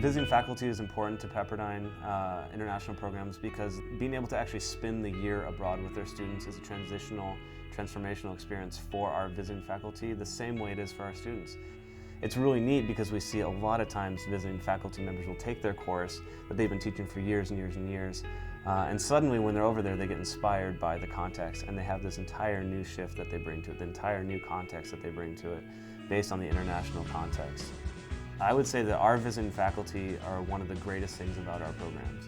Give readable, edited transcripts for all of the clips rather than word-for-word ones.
Visiting faculty is important to Pepperdine international programs because being able to actually spend the year abroad with their students is a transformational experience for our visiting faculty, the same way it is for our students. It's really neat because we see a lot of times visiting faculty members will take their course that they've been teaching for years and years and years, and suddenly when they're over there they get inspired by the context and they have this entire new shift that they bring to it, the entire new context that they bring to it based on the international context. I would say that our visiting faculty are one of the greatest things about our programs.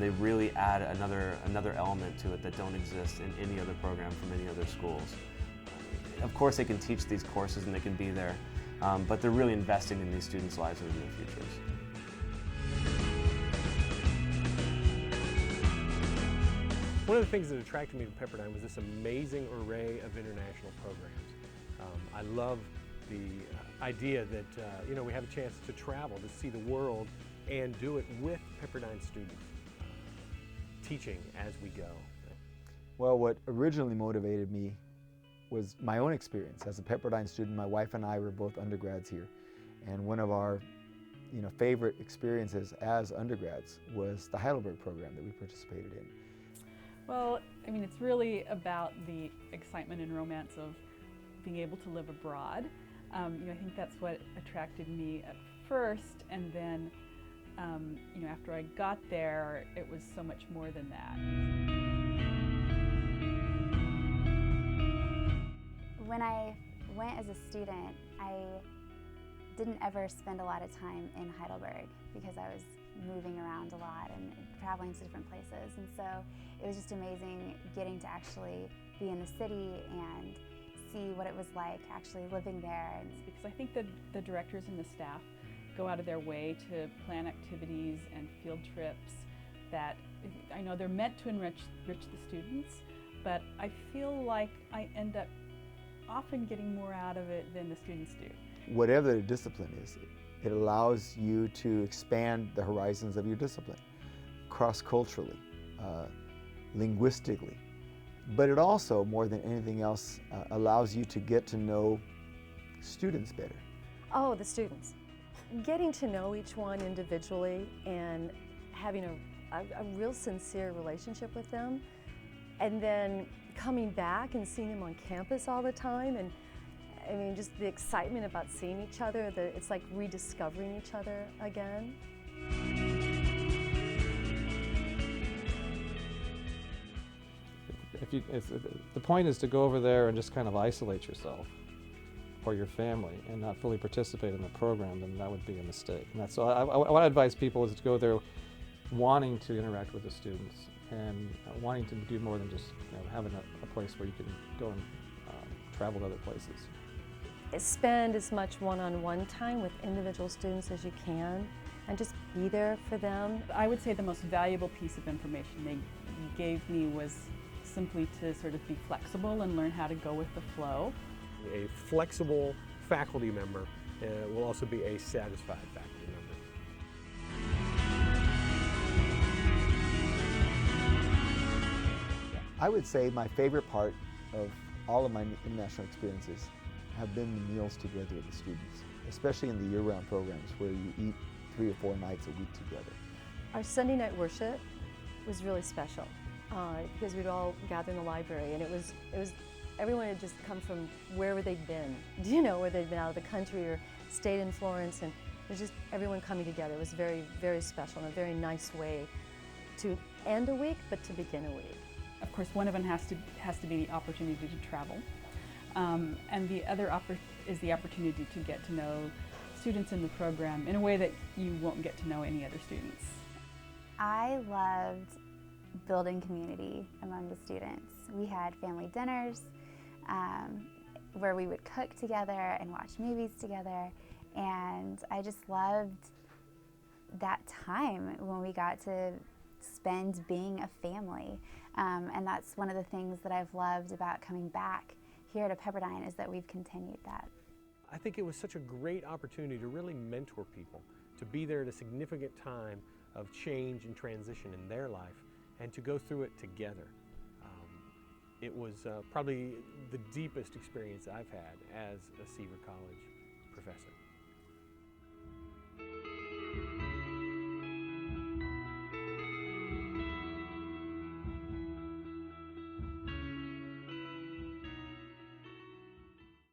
They really add another element to it that don't exist in any other program from any other schools. Of course they can teach these courses and they can be there, but they're really investing in these students' lives and their futures. One of the things that attracted me to Pepperdine was this amazing array of international programs. I love the idea that we have a chance to travel, to see the world, and do it with Pepperdine students, teaching as we go. Well, what originally motivated me was my own experience. As a Pepperdine student, my wife and I were both undergrads here, and one of our favorite experiences as undergrads was the Heidelberg program that we participated in. Well, I mean, it's really about the excitement and romance of being able to live abroad. I think that's what attracted me at first, and then after I got there, it was so much more than that. When I went as a student, I didn't ever spend a lot of time in Heidelberg because I was moving around a lot and traveling to different places, and so it was just amazing getting to actually be in the city and see what it was like actually living there. Because I think that the directors and the staff go out of their way to plan activities and field trips that I know they're meant to enrich the students, but I feel like I end up often getting more out of it than the students do. Whatever the discipline is, it allows you to expand the horizons of your discipline, cross-culturally, linguistically. But it also, more than anything else, allows you to get to know students better. Oh, the students. Getting to know each one individually and having a real sincere relationship with them, and then coming back and seeing them on campus all the time, and I mean, just the excitement about seeing each other, it's like rediscovering each other again. The point is to go over there and just kind of isolate yourself or your family and not fully participate in the program, then that would be a mistake. And that's, so what I advise people is to go there wanting to interact with the students and wanting to do more than just having a place where you can go and travel to other places. Spend as much one-on-one time with individual students as you can and just be there for them. I would say the most valuable piece of information they gave me was simply to sort of be flexible and learn how to go with the flow. A flexible faculty member will also be a satisfied faculty member. I would say my favorite part of all of my international experiences have been the meals together with the students, especially in the year-round programs where you eat 3 or 4 nights a week together. Our Sunday night worship was really special because we'd all gather in the library, and it was everyone had just come from wherever they'd been, where they'd been out of the country or stayed in Florence, and it was just everyone coming together. It was very, very special and a very nice way to end a week, but to begin a week. Of course, one of them has to be the opportunity to travel, and the other is the opportunity to get to know students in the program in a way that you won't get to know any other students. I loved building community among the students. We had family dinners where we would cook together and watch movies together, and I just loved that time when we got to spend being a family. And that's one of the things that I've loved about coming back here to Pepperdine, is that we've continued that. I think it was such a great opportunity to really mentor people, to be there at a significant time of change and transition in their life, and to go through it together. It was probably the deepest experience I've had as a Seaver College professor.